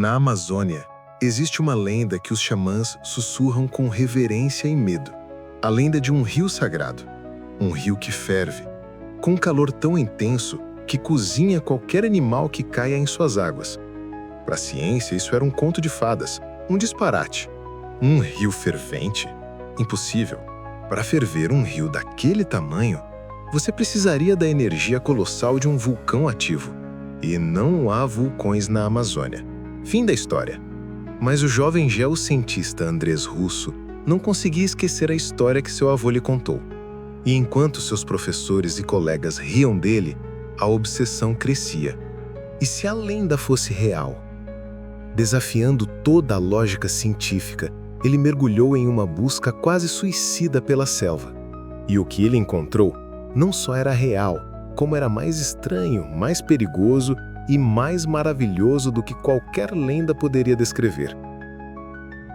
Na Amazônia, existe uma lenda que os xamãs sussurram com reverência e medo. A lenda de um rio sagrado. Um rio que ferve, com um calor tão intenso que cozinha qualquer animal que caia em suas águas. Para a ciência, isso era um conto de fadas, um disparate. Um rio fervente? Impossível. Para ferver um rio daquele tamanho, você precisaria da energia colossal de um vulcão ativo. E não há vulcões na Amazônia. Fim da história. Mas o jovem geocientista Andrés Russo não conseguia esquecer a história que seu avô lhe contou. E enquanto seus professores e colegas riam dele, a obsessão crescia. E se a lenda fosse real? Desafiando toda a lógica científica, ele mergulhou em uma busca quase suicida pela selva. E o que ele encontrou não só era real, como era mais estranho, mais perigoso e mais maravilhoso do que qualquer lenda poderia descrever.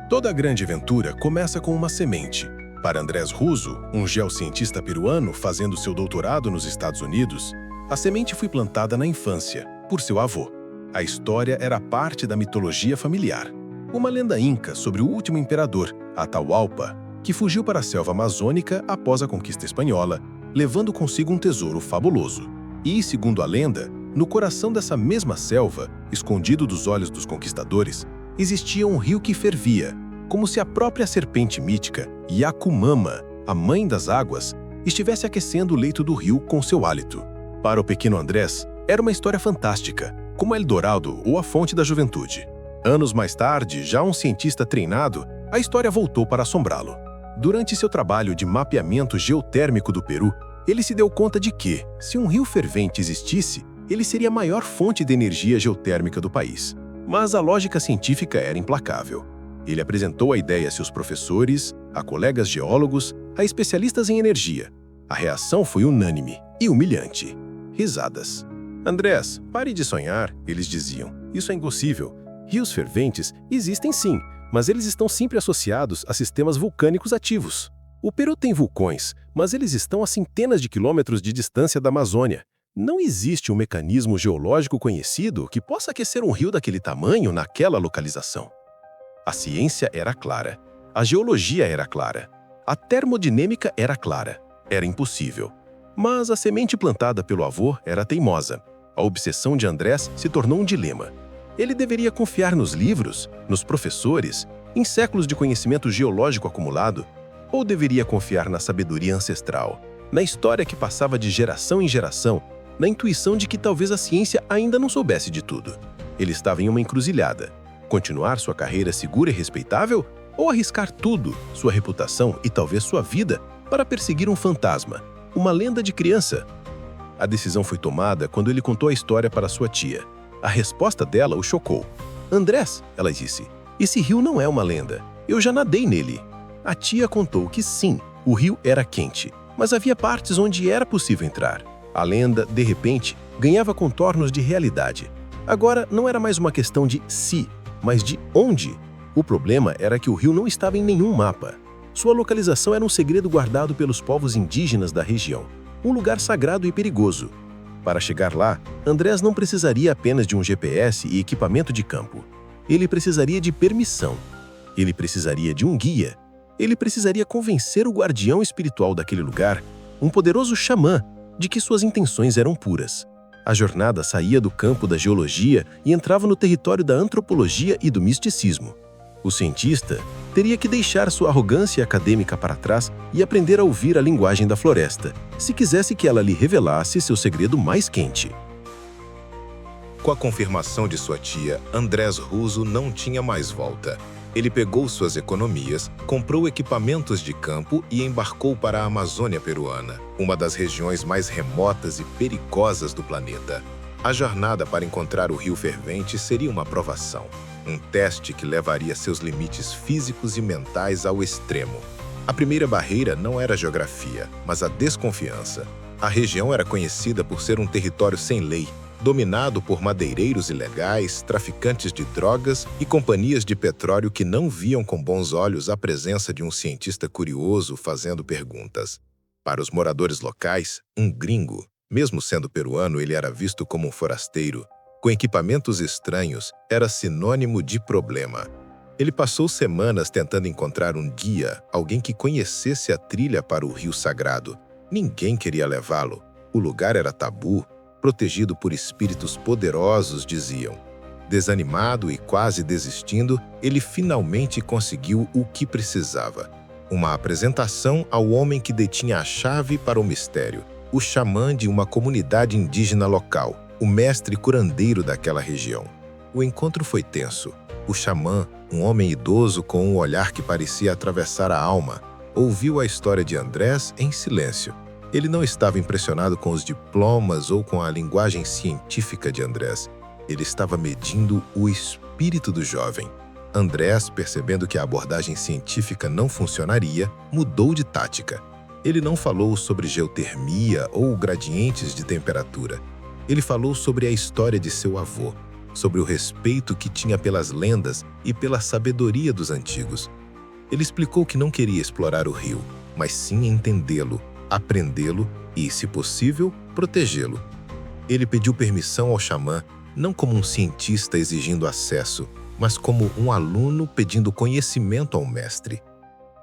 Toda grande aventura começa com uma semente. Para Andrés Russo, um geocientista peruano fazendo seu doutorado nos Estados Unidos, a semente foi plantada na infância, por seu avô. A história era parte da mitologia familiar. Uma lenda inca sobre o último imperador, Atahualpa, que fugiu para a selva amazônica após a conquista espanhola, levando consigo um tesouro fabuloso. E, segundo a lenda, no coração dessa mesma selva, escondido dos olhos dos conquistadores, existia um rio que fervia, como se a própria serpente mítica, Yakumama, a mãe das águas, estivesse aquecendo o leito do rio com seu hálito. Para o pequeno Andrés, era uma história fantástica, como Eldorado ou a fonte da juventude. Anos mais tarde, já um cientista treinado, a história voltou para assombrá-lo. Durante seu trabalho de mapeamento geotérmico do Peru, ele se deu conta de que, se um rio fervente existisse, ele seria a maior fonte de energia geotérmica do país. Mas a lógica científica era implacável. Ele apresentou a ideia a seus professores, a colegas geólogos, a especialistas em energia. A reação foi unânime e humilhante. Risadas. Andrés, pare de sonhar, eles diziam. Isso é impossível. Rios ferventes existem sim, mas eles estão sempre associados a sistemas vulcânicos ativos. O Peru tem vulcões, mas eles estão a centenas de quilômetros de distância da Amazônia. Não existe um mecanismo geológico conhecido que possa aquecer um rio daquele tamanho naquela localização. A ciência era clara, a geologia era clara, a termodinâmica era clara, era impossível. Mas a semente plantada pelo avô era teimosa. A obsessão de Andrés se tornou um dilema. Ele deveria confiar nos livros, nos professores, em séculos de conhecimento geológico acumulado, ou deveria confiar na sabedoria ancestral, na história que passava de geração em geração, na intuição de que talvez a ciência ainda não soubesse de tudo. Ele estava em uma encruzilhada. Continuar sua carreira segura e respeitável ou arriscar tudo, sua reputação e talvez sua vida, para perseguir um fantasma, uma lenda de criança? A decisão foi tomada quando ele contou a história para sua tia. A resposta dela o chocou. Andrés, ela disse, esse rio não é uma lenda. Eu já nadei nele. A tia contou que sim, o rio era quente, mas havia partes onde era possível entrar. A lenda, de repente, ganhava contornos de realidade. Agora não era mais uma questão de se, mas de onde. O problema era que o rio não estava em nenhum mapa. Sua localização era um segredo guardado pelos povos indígenas da região, um lugar sagrado e perigoso. Para chegar lá, Andrés não precisaria apenas de um GPS e equipamento de campo. Ele precisaria de permissão. Ele precisaria de um guia. Ele precisaria convencer o guardião espiritual daquele lugar, um poderoso xamã, de que suas intenções eram puras. A jornada saía do campo da geologia e entrava no território da antropologia e do misticismo. O cientista teria que deixar sua arrogância acadêmica para trás e aprender a ouvir a linguagem da floresta, se quisesse que ela lhe revelasse seu segredo mais quente. Com a confirmação de sua tia, Andrés Russo não tinha mais volta. Ele pegou suas economias, comprou equipamentos de campo e embarcou para a Amazônia peruana, uma das regiões mais remotas e perigosas do planeta. A jornada para encontrar o rio fervente seria uma provação, um teste que levaria seus limites físicos e mentais ao extremo. A primeira barreira não era a geografia, mas a desconfiança. A região era conhecida por ser um território sem lei, dominado por madeireiros ilegais, traficantes de drogas e companhias de petróleo que não viam com bons olhos a presença de um cientista curioso fazendo perguntas. Para os moradores locais, um gringo, mesmo sendo peruano, ele era visto como um forasteiro. Com equipamentos estranhos, era sinônimo de problema. Ele passou semanas tentando encontrar um guia, alguém que conhecesse a trilha para o rio sagrado. Ninguém queria levá-lo. O lugar era tabu, protegido por espíritos poderosos, diziam. Desanimado e quase desistindo, ele finalmente conseguiu o que precisava. Uma apresentação ao homem que detinha a chave para o mistério, o xamã de uma comunidade indígena local, o mestre curandeiro daquela região. O encontro foi tenso. O xamã, um homem idoso com um olhar que parecia atravessar a alma, ouviu a história de Andrés em silêncio. Ele não estava impressionado com os diplomas ou com a linguagem científica de Andrés. Ele estava medindo o espírito do jovem. Andrés, percebendo que a abordagem científica não funcionaria, mudou de tática. Ele não falou sobre geotermia ou gradientes de temperatura. Ele falou sobre a história de seu avô, sobre o respeito que tinha pelas lendas e pela sabedoria dos antigos. Ele explicou que não queria explorar o rio, mas sim entendê-lo, aprendê-lo e, se possível, protegê-lo. Ele pediu permissão ao xamã, não como um cientista exigindo acesso, mas como um aluno pedindo conhecimento ao mestre.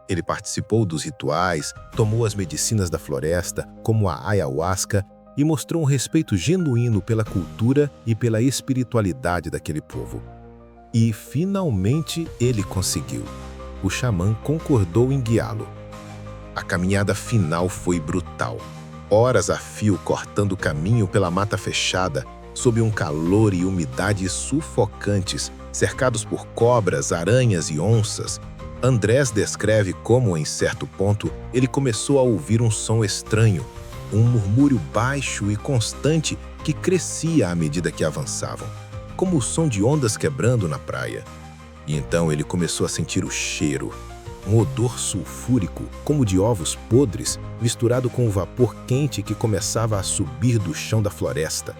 Ele participou dos rituais, tomou as medicinas da floresta, como a ayahuasca, e mostrou um respeito genuíno pela cultura e pela espiritualidade daquele povo. E, finalmente, ele conseguiu. O xamã concordou em guiá-lo. A caminhada final foi brutal. Horas a fio cortando caminho pela mata fechada, sob um calor e umidade sufocantes, cercados por cobras, aranhas e onças. Andrés descreve como, em certo ponto, ele começou a ouvir um som estranho, um murmúrio baixo e constante que crescia à medida que avançavam, como o som de ondas quebrando na praia. E então ele começou a sentir o cheiro, um odor sulfúrico, como de ovos podres, misturado com o vapor quente que começava a subir do chão da floresta.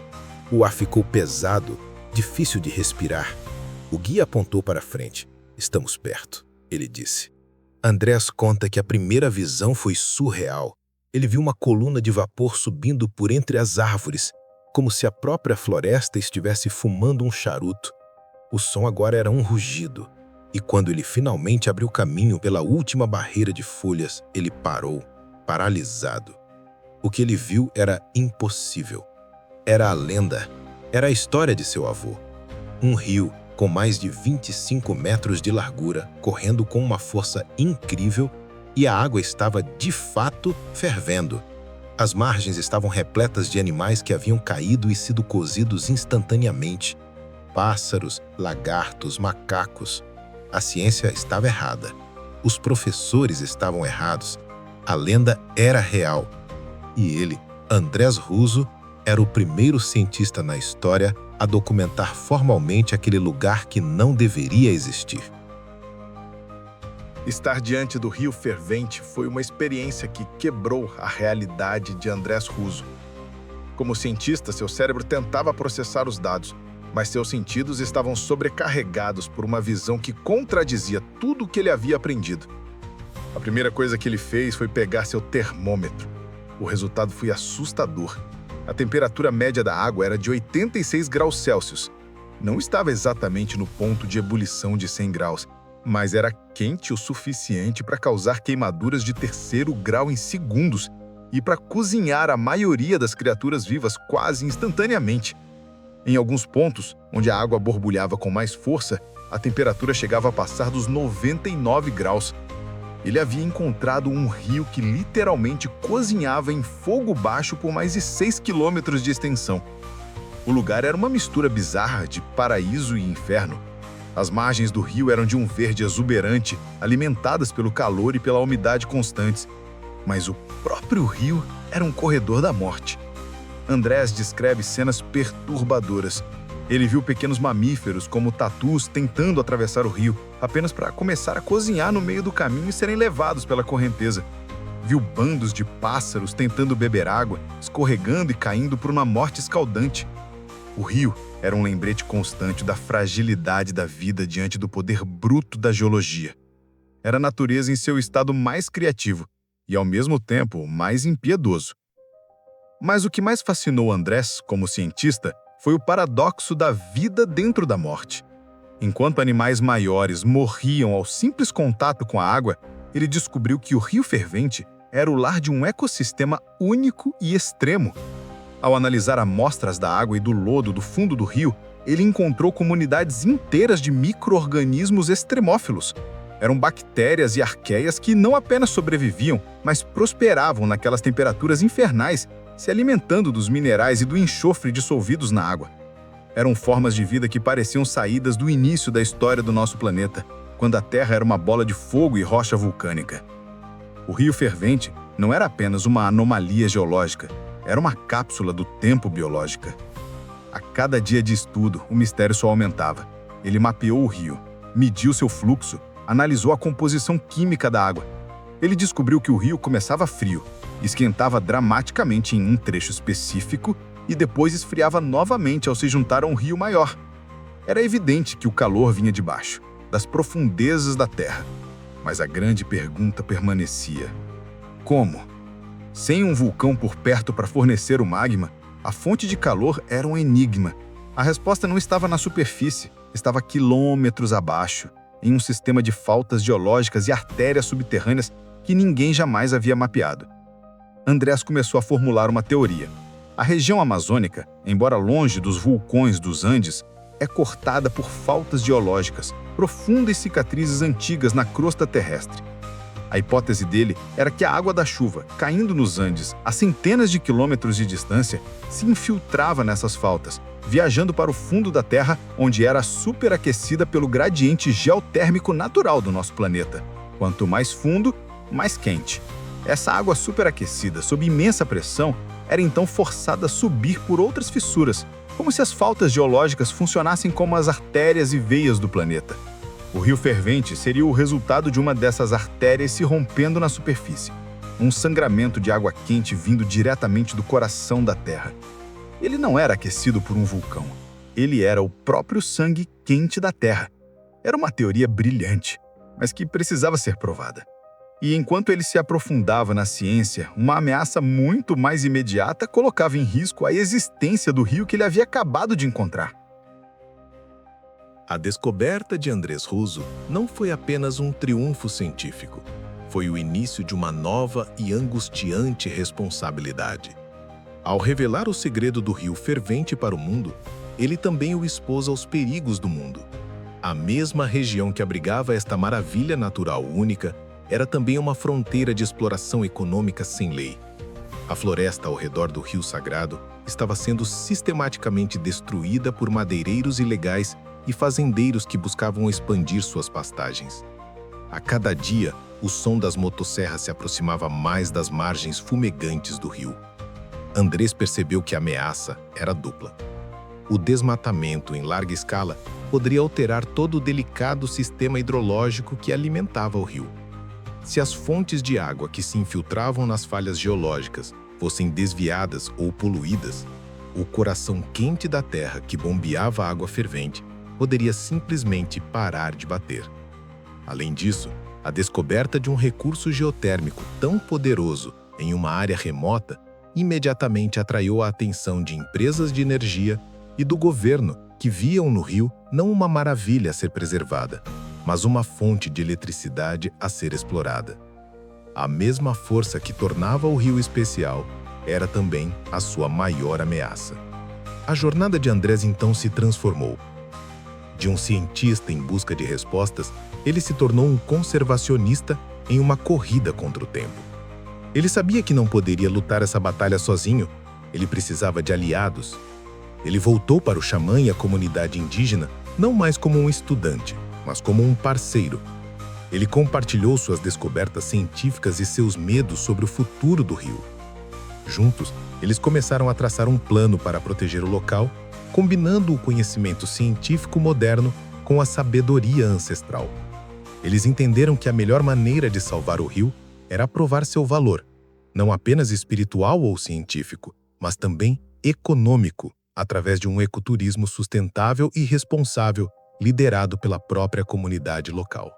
O ar ficou pesado, difícil de respirar. O guia apontou para frente. "Estamos perto", ele disse. Andrés conta que a primeira visão foi surreal. Ele viu uma coluna de vapor subindo por entre as árvores, como se a própria floresta estivesse fumando um charuto. O som agora era um rugido. E quando ele finalmente abriu caminho pela última barreira de folhas, ele parou, paralisado. O que ele viu era impossível. Era a lenda, era a história de seu avô. Um rio com mais de 25 metros de largura, correndo com uma força incrível, e a água estava, de fato, fervendo. As margens estavam repletas de animais que haviam caído e sido cozidos instantaneamente. Pássaros, lagartos, macacos. A ciência estava errada. Os professores estavam errados. A lenda era real. E ele, Andrés Russo, era o primeiro cientista na história a documentar formalmente aquele lugar que não deveria existir. Estar diante do rio fervente foi uma experiência que quebrou a realidade de Andrés Russo. Como cientista, seu cérebro tentava processar os dados, mas seus sentidos estavam sobrecarregados por uma visão que contradizia tudo o que ele havia aprendido. A primeira coisa que ele fez foi pegar seu termômetro. O resultado foi assustador. A temperatura média da água era de 86 graus Celsius. Não estava exatamente no ponto de ebulição de 100 graus, mas era quente o suficiente para causar queimaduras de 3º grau em segundos e para cozinhar a maioria das criaturas vivas quase instantaneamente. Em alguns pontos, onde a água borbulhava com mais força, a temperatura chegava a passar dos 99 graus. Ele havia encontrado um rio que literalmente cozinhava em fogo baixo por mais de 6 quilômetros de extensão. O lugar era uma mistura bizarra de paraíso e inferno. As margens do rio eram de um verde exuberante, alimentadas pelo calor e pela umidade constantes. Mas o próprio rio era um corredor da morte. Andrés descreve cenas perturbadoras. Ele viu pequenos mamíferos, como tatus, tentando atravessar o rio, apenas para começar a cozinhar no meio do caminho e serem levados pela correnteza. Viu bandos de pássaros tentando beber água, escorregando e caindo por uma morte escaldante. O rio era um lembrete constante da fragilidade da vida diante do poder bruto da geologia. Era a natureza em seu estado mais criativo e, ao mesmo tempo, mais impiedoso. Mas o que mais fascinou Andrés como cientista foi o paradoxo da vida dentro da morte. Enquanto animais maiores morriam ao simples contato com a água, ele descobriu que o Rio Fervente era o lar de um ecossistema único e extremo. Ao analisar amostras da água e do lodo do fundo do rio, ele encontrou comunidades inteiras de micro-organismos extremófilos. Eram bactérias e arqueias que não apenas sobreviviam, mas prosperavam naquelas temperaturas infernais, se alimentando dos minerais e do enxofre dissolvidos na água. Eram formas de vida que pareciam saídas do início da história do nosso planeta, quando a Terra era uma bola de fogo e rocha vulcânica. O Rio Fervente não era apenas uma anomalia geológica, era uma cápsula do tempo biológica. A cada dia de estudo, o mistério só aumentava. Ele mapeou o rio, mediu seu fluxo, analisou a composição química da água. Ele descobriu que o rio começava frio, esquentava dramaticamente em um trecho específico e depois esfriava novamente ao se juntar a um rio maior. Era evidente que o calor vinha de baixo, das profundezas da Terra. Mas a grande pergunta permanecia: como? Sem um vulcão por perto para fornecer o magma, a fonte de calor era um enigma. A resposta não estava na superfície, estava quilômetros abaixo, em um sistema de faltas geológicas e artérias subterrâneas que ninguém jamais havia mapeado. Andrés começou a formular uma teoria. A região amazônica, embora longe dos vulcões dos Andes, é cortada por faltas geológicas, profundas cicatrizes antigas na crosta terrestre. A hipótese dele era que a água da chuva, caindo nos Andes a centenas de quilômetros de distância, se infiltrava nessas faltas, viajando para o fundo da Terra, onde era superaquecida pelo gradiente geotérmico natural do nosso planeta. Quanto mais fundo, mais quente. Essa água superaquecida, sob imensa pressão, era então forçada a subir por outras fissuras, como se as faltas geológicas funcionassem como as artérias e veias do planeta. O Rio Fervente seria o resultado de uma dessas artérias se rompendo na superfície, um sangramento de água quente vindo diretamente do coração da Terra. Ele não era aquecido por um vulcão, ele era o próprio sangue quente da Terra. Era uma teoria brilhante, mas que precisava ser provada. E enquanto ele se aprofundava na ciência, uma ameaça muito mais imediata colocava em risco a existência do rio que ele havia acabado de encontrar. A descoberta de Andrés Russo não foi apenas um triunfo científico. Foi o início de uma nova e angustiante responsabilidade. Ao revelar o segredo do Rio Fervente para o mundo, ele também o expôs aos perigos do mundo. A mesma região que abrigava esta maravilha natural única era também uma fronteira de exploração econômica sem lei. A floresta ao redor do Rio Sagrado estava sendo sistematicamente destruída por madeireiros ilegais e fazendeiros que buscavam expandir suas pastagens. A cada dia, o som das motosserras se aproximava mais das margens fumegantes do rio. Andrés percebeu que a ameaça era dupla. O desmatamento em larga escala poderia alterar todo o delicado sistema hidrológico que alimentava o rio. Se as fontes de água que se infiltravam nas falhas geológicas fossem desviadas ou poluídas, o coração quente da Terra que bombeava a água fervente poderia simplesmente parar de bater. Além disso, a descoberta de um recurso geotérmico tão poderoso em uma área remota imediatamente atraiu a atenção de empresas de energia e do governo, que viam no rio não uma maravilha a ser preservada, mas uma fonte de eletricidade a ser explorada. A mesma força que tornava o rio especial era também a sua maior ameaça. A jornada de Andrés então se transformou. De um cientista em busca de respostas, ele se tornou um conservacionista em uma corrida contra o tempo. Ele sabia que não poderia lutar essa batalha sozinho, ele precisava de aliados. Ele voltou para o xamã e a comunidade indígena não mais como um estudante, mas como um parceiro. Ele compartilhou suas descobertas científicas e seus medos sobre o futuro do rio. Juntos, eles começaram a traçar um plano para proteger o local, combinando o conhecimento científico moderno com a sabedoria ancestral. Eles entenderam que a melhor maneira de salvar o rio era provar seu valor, não apenas espiritual ou científico, mas também econômico, através de um ecoturismo sustentável e responsável, liderado pela própria comunidade local.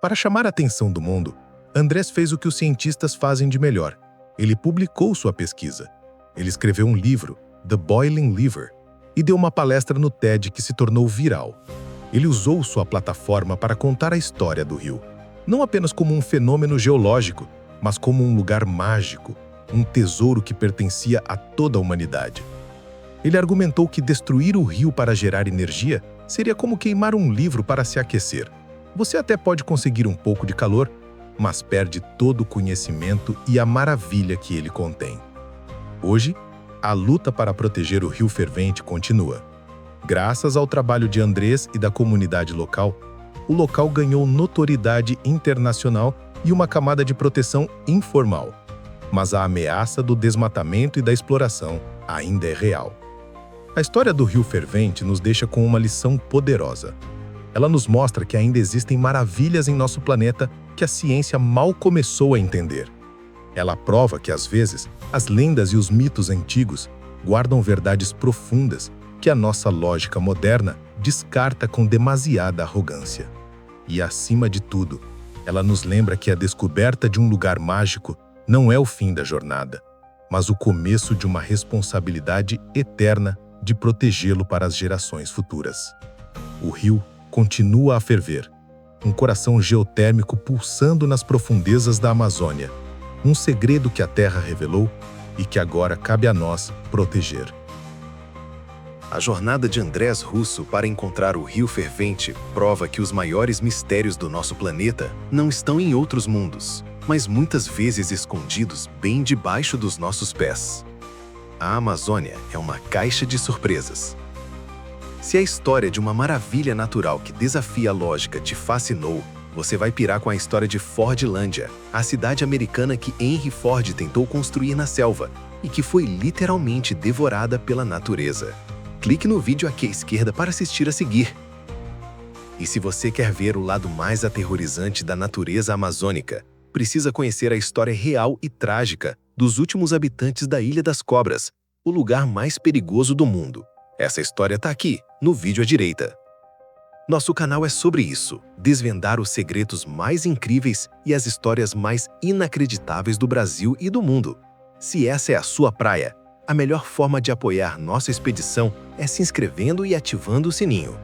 Para chamar a atenção do mundo, Andrés fez o que os cientistas fazem de melhor. Ele publicou sua pesquisa. Ele escreveu um livro, The Boiling River, e deu uma palestra no TED que se tornou viral. Ele usou sua plataforma para contar a história do rio, não apenas como um fenômeno geológico, mas como um lugar mágico, um tesouro que pertencia a toda a humanidade. Ele argumentou que destruir o rio para gerar energia seria como queimar um livro para se aquecer. Você até pode conseguir um pouco de calor, mas perde todo o conhecimento e a maravilha que ele contém. Hoje, a luta para proteger o Rio Fervente continua. Graças ao trabalho de Andrés e da comunidade local, o local ganhou notoriedade internacional e uma camada de proteção informal. Mas a ameaça do desmatamento e da exploração ainda é real. A história do Rio Fervente nos deixa com uma lição poderosa. Ela nos mostra que ainda existem maravilhas em nosso planeta que a ciência mal começou a entender. Ela prova que, às vezes, as lendas e os mitos antigos guardam verdades profundas que a nossa lógica moderna descarta com demasiada arrogância. E, acima de tudo, ela nos lembra que a descoberta de um lugar mágico não é o fim da jornada, mas o começo de uma responsabilidade eterna de protegê-lo para as gerações futuras. O rio continua a ferver, um coração geotérmico pulsando nas profundezas da Amazônia, um segredo que a Terra revelou e que agora cabe a nós proteger. A jornada de Andrés Russo para encontrar o Rio Fervente prova que os maiores mistérios do nosso planeta não estão em outros mundos, mas muitas vezes escondidos bem debaixo dos nossos pés. A Amazônia é uma caixa de surpresas. Se a história de uma maravilha natural que desafia a lógica te fascinou, você vai pirar com a história de Fordlândia, a cidade americana que Henry Ford tentou construir na selva e que foi literalmente devorada pela natureza. Clique no vídeo aqui à esquerda para assistir a seguir. E se você quer ver o lado mais aterrorizante da natureza amazônica, precisa conhecer a história real e trágica dos últimos habitantes da Ilha das Cobras, o lugar mais perigoso do mundo. Essa história está aqui, no vídeo à direita. Nosso canal é sobre isso, desvendar os segredos mais incríveis e as histórias mais inacreditáveis do Brasil e do mundo. Se essa é a sua praia, a melhor forma de apoiar nossa expedição é se inscrevendo e ativando o sininho.